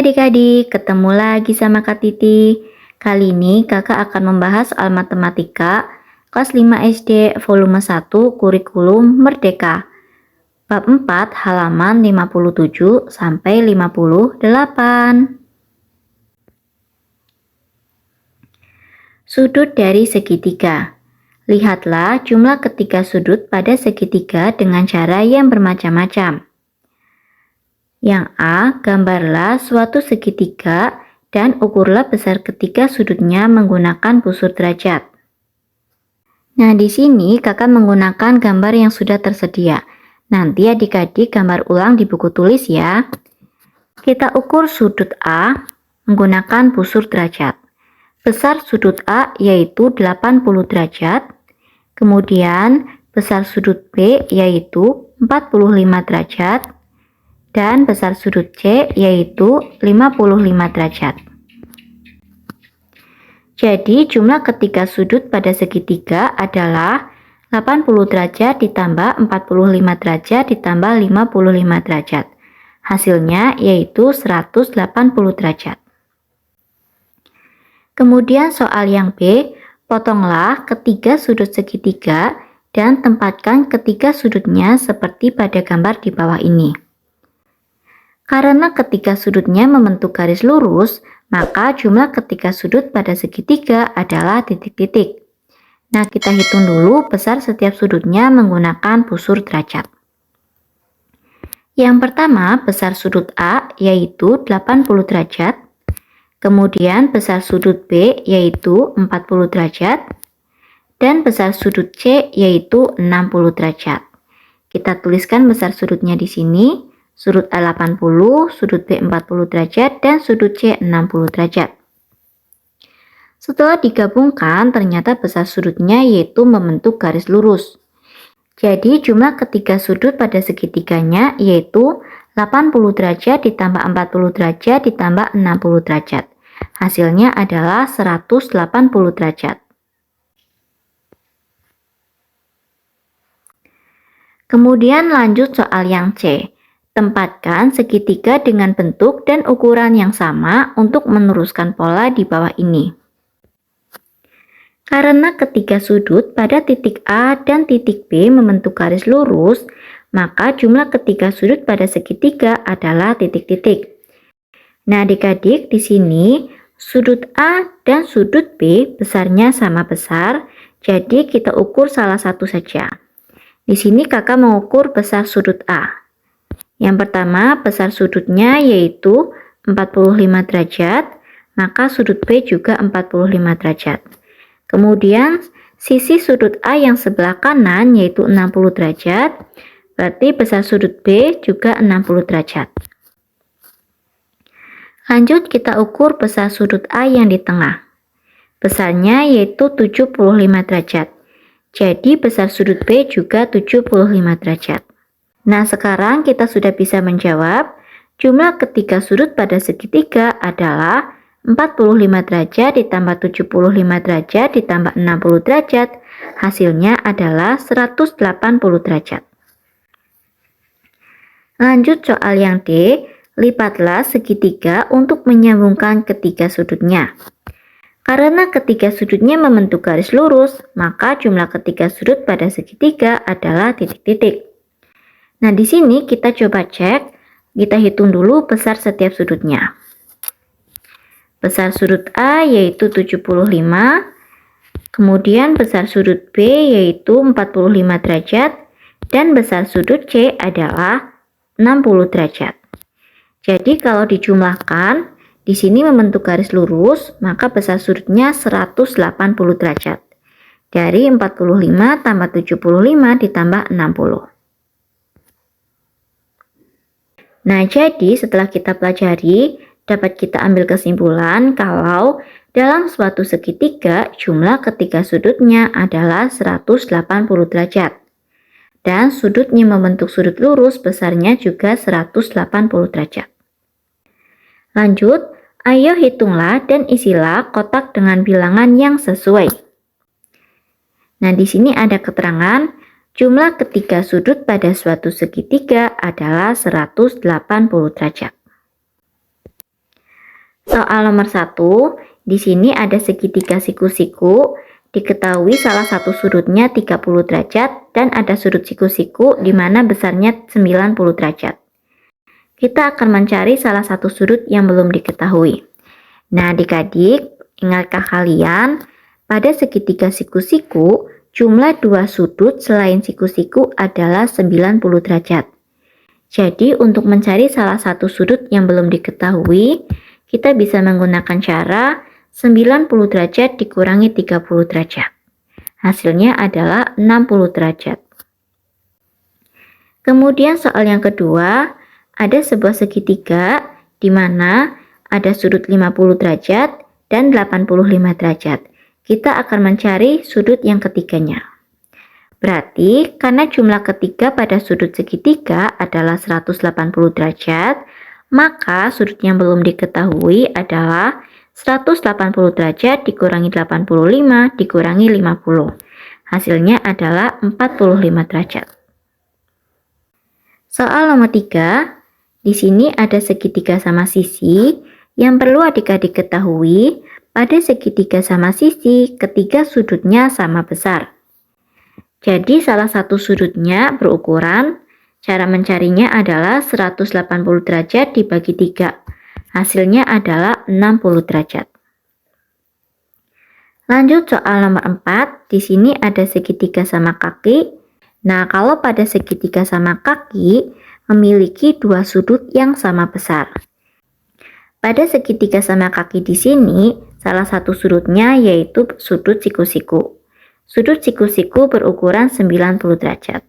adik-adik, ketemu lagi sama Kak Titi. Kali ini kakak akan membahas soal matematika kelas 5 SD volume 1 kurikulum Merdeka. Bab 4 halaman 57 sampai 58. Sudut dari segitiga. Lihatlah jumlah ketiga sudut pada segitiga dengan cara yang bermacam-macam. Yang A, gambarlah suatu segitiga dan ukurlah besar ketiga sudutnya menggunakan busur derajat. Nah, di sini kakak menggunakan gambar yang sudah tersedia. Nanti adik-adik gambar ulang di buku tulis ya. Kita ukur sudut A menggunakan busur derajat. Besar sudut A yaitu 80 derajat. Kemudian besar sudut B yaitu 45 derajat. Dan besar sudut C yaitu 55 derajat. Jadi jumlah ketiga sudut pada segitiga adalah 80 derajat ditambah 45 derajat ditambah 55 derajat. Hasilnya yaitu 180 derajat. Kemudian soal yang B, potonglah ketiga sudut segitiga dan tempatkan ketiga sudutnya seperti pada gambar di bawah ini. Karena ketiga sudutnya membentuk garis lurus, maka jumlah ketiga sudut pada segitiga adalah titik-titik. Nah, kita hitung dulu besar setiap sudutnya menggunakan busur derajat. Yang pertama, besar sudut A yaitu 80 derajat. Kemudian besar sudut B yaitu 40 derajat. Dan besar sudut C yaitu 60 derajat. Kita tuliskan besar sudutnya di sini. Sudut A 80, sudut B 40 derajat, dan sudut C 60 derajat. Setelah digabungkan, ternyata besar sudutnya yaitu membentuk garis lurus. Jadi jumlah ketiga sudut pada segitiganya yaitu 80 derajat ditambah 40 derajat ditambah 60 derajat. Hasilnya adalah 180 derajat. Kemudian lanjut soal yang C. Tempatkan segitiga dengan bentuk dan ukuran yang sama untuk meneruskan pola di bawah ini. Karena ketiga sudut pada titik A dan titik B membentuk garis lurus, maka jumlah ketiga sudut pada segitiga adalah titik-titik. Nah, adik-adik, di sini sudut A dan sudut B besarnya sama besar, jadi kita ukur salah satu saja. Di sini kakak mengukur besar sudut A. Yang pertama, besar sudutnya yaitu 45 derajat, maka sudut B juga 45 derajat. Kemudian, sisi sudut A yang sebelah kanan yaitu 60 derajat, berarti besar sudut B juga 60 derajat. Lanjut kita ukur besar sudut A yang di tengah. Besarnya yaitu 75 derajat. Jadi besar sudut B juga 75 derajat. Nah, sekarang kita sudah bisa menjawab jumlah ketiga sudut pada segitiga adalah 45 derajat ditambah 75 derajat ditambah 60 derajat. Hasilnya adalah 180 derajat. Lanjut soal yang D, lipatlah segitiga untuk menyambungkan ketiga sudutnya. Karena ketiga sudutnya membentuk garis lurus, maka jumlah ketiga sudut pada segitiga adalah titik-titik. Nah, di sini kita coba cek, kita hitung dulu besar setiap sudutnya. Besar sudut A yaitu 75, kemudian besar sudut B yaitu 45 derajat, dan besar sudut C adalah 60 derajat. Jadi kalau dijumlahkan, di sini membentuk garis lurus, maka besar sudutnya 180 derajat. Dari 45 tambah 75 ditambah 60. Nah, jadi setelah kita pelajari, dapat kita ambil kesimpulan kalau dalam suatu segitiga, jumlah ketiga sudutnya adalah 180 derajat. Dan sudutnya membentuk sudut lurus besarnya juga 180 derajat. Lanjut, ayo hitunglah dan isilah kotak dengan bilangan yang sesuai. Nah, di sini ada keterangan jumlah ketiga sudut pada suatu segitiga adalah 180 derajat. soal nomor 1, di sini ada segitiga siku-siku, diketahui salah satu sudutnya 30 derajat dan ada sudut siku-siku di mana besarnya 90 derajat. Kita akan mencari salah satu sudut yang belum diketahui. Nah, adik-adik, ingatkah kalian pada segitiga siku-siku, jumlah dua sudut selain siku-siku adalah 90 derajat. Jadi, untuk mencari salah satu sudut yang belum diketahui, kita bisa menggunakan cara 90 derajat dikurangi 30 derajat. Hasilnya adalah 60 derajat. Kemudian soal yang kedua, ada sebuah segitiga di mana ada sudut 50 derajat dan 85 derajat. Kita akan mencari sudut yang ketiganya. Berarti, karena jumlah ketiga pada sudut segitiga adalah 180 derajat, maka sudut yang belum diketahui adalah 180 derajat dikurangi 85 dikurangi 50. Hasilnya adalah 45 derajat. Soal nomor 3, di sini ada segitiga sama sisi yang perlu adik-adik ketahui. Pada segitiga sama sisi, ketiga sudutnya sama besar. Jadi salah satu sudutnya berukuran, cara mencarinya adalah 180 derajat dibagi 3. Hasilnya adalah 60 derajat. Lanjut soal nomor 4, di sini ada segitiga sama kaki. Nah, kalau pada segitiga sama kaki, memiliki dua sudut yang sama besar. Pada segitiga sama kaki di sini, salah satu sudutnya yaitu sudut siku-siku. Sudut siku-siku berukuran 90 derajat.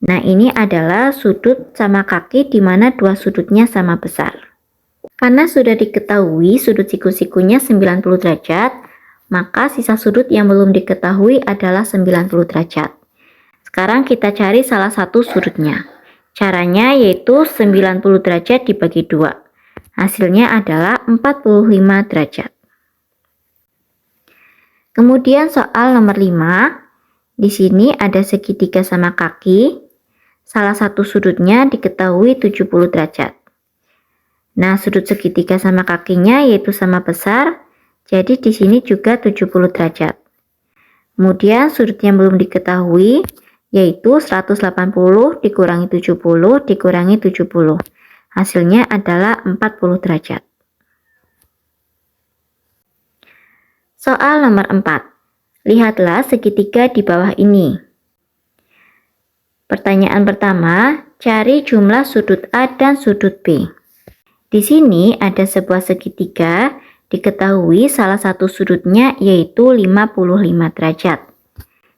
Nah, ini adalah sudut sama kaki di mana dua sudutnya sama besar. Karena sudah diketahui sudut siku-sikunya 90 derajat, maka sisa sudut yang belum diketahui adalah 90 derajat. Sekarang kita cari salah satu sudutnya. Caranya yaitu 90 derajat dibagi 2. Hasilnya adalah 45 derajat. Kemudian soal nomor 5. Di sini ada segitiga sama kaki. Salah satu sudutnya diketahui 70 derajat. Nah, sudut segitiga sama kakinya yaitu sama besar. Jadi di sini juga 70 derajat. Kemudian sudut yang belum diketahui yaitu 180 dikurangi 70 dikurangi 70. Hasilnya adalah 40 derajat. Soal nomor 4. Lihatlah segitiga di bawah ini. Pertanyaan pertama, cari jumlah sudut A dan sudut B. Di sini ada sebuah segitiga, diketahui salah satu sudutnya yaitu 55 derajat.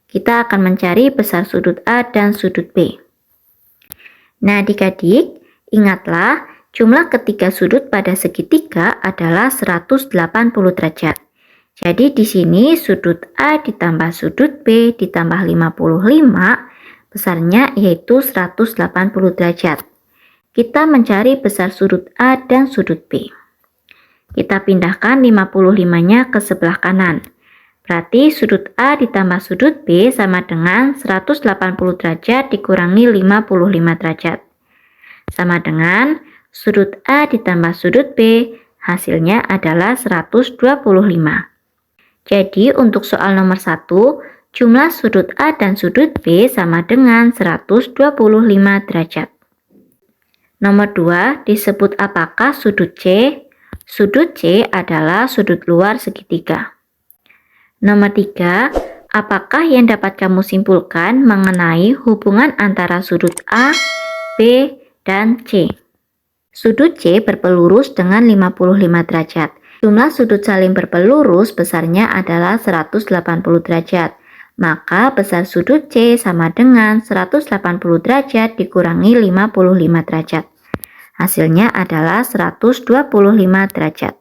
Kita akan mencari besar sudut A dan sudut B. Nah, adik-adik, ingatlah, jumlah ketiga sudut pada segitiga adalah 180 derajat. Jadi di sini sudut A ditambah sudut B ditambah 55, besarnya yaitu 180 derajat. Kita mencari besar sudut A dan sudut B. Kita pindahkan 55-nya ke sebelah kanan. Berarti sudut A ditambah sudut B sama dengan 180 derajat dikurangi 55 derajat. Sama dengan sudut A ditambah sudut B, hasilnya adalah 125. Jadi untuk soal nomor 1, jumlah sudut A dan sudut B sama dengan 125 derajat. Nomor 2, disebut apakah sudut C? Sudut C adalah sudut luar segitiga. Nomor 3, apakah yang dapat kamu simpulkan mengenai hubungan antara sudut A, B, dan C? Sudut C berpelurus dengan 55 derajat. Jumlah sudut saling berpelurus besarnya adalah 180 derajat. Maka besar sudut C sama dengan 180 derajat dikurangi 55 derajat. Hasilnya adalah 125 derajat.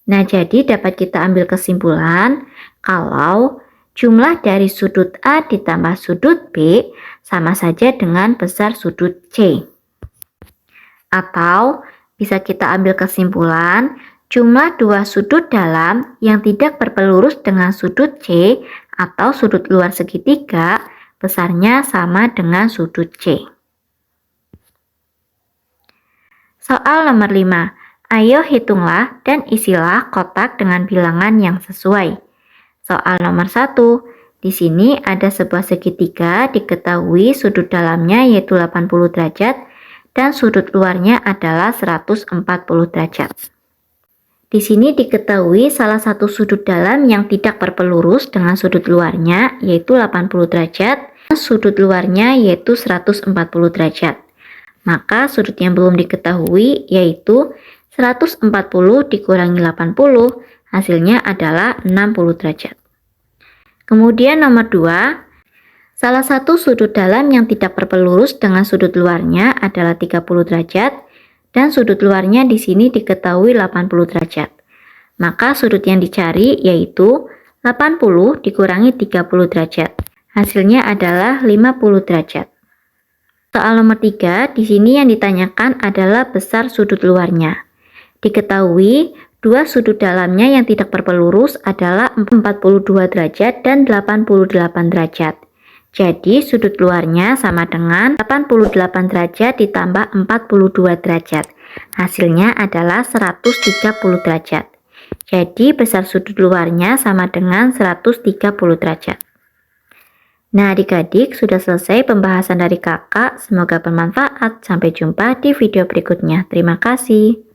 Nah, jadi dapat kita ambil kesimpulan kalau jumlah dari sudut A ditambah sudut B sama saja dengan besar sudut C. Atau bisa kita ambil kesimpulan jumlah dua sudut dalam yang tidak berpelurus dengan sudut C atau sudut luar segitiga besarnya sama dengan sudut C. Soal nomor 5. Ayo hitunglah dan isilah kotak dengan bilangan yang sesuai. Soal nomor 1. Di sini ada sebuah segitiga, diketahui sudut dalamnya yaitu 80 derajat dan sudut luarnya adalah 140 derajat. Di sini diketahui salah satu sudut dalam yang tidak berpelurus dengan sudut luarnya yaitu 80 derajat, dan sudut luarnya yaitu 140 derajat. Maka sudut yang belum diketahui yaitu 140 dikurangi 80, hasilnya adalah 60 derajat. Kemudian nomor 2, salah satu sudut dalam yang tidak berpelurus dengan sudut luarnya adalah 30 derajat, dan sudut luarnya di sini diketahui 80 derajat. Maka sudut yang dicari yaitu 80 dikurangi 30 derajat. Hasilnya adalah 50 derajat. Soal nomor 3, di sini yang ditanyakan adalah besar sudut luarnya. Diketahui dua sudut dalamnya yang tidak berpelurus adalah 42 derajat dan 88 derajat. Jadi sudut luarnya sama dengan 88 derajat ditambah 42 derajat. Hasilnya adalah 130 derajat. Jadi besar sudut luarnya sama dengan 130 derajat. Nah adik-adik, sudah selesai pembahasan dari kakak. Semoga bermanfaat. Sampai jumpa di video berikutnya. Terima kasih.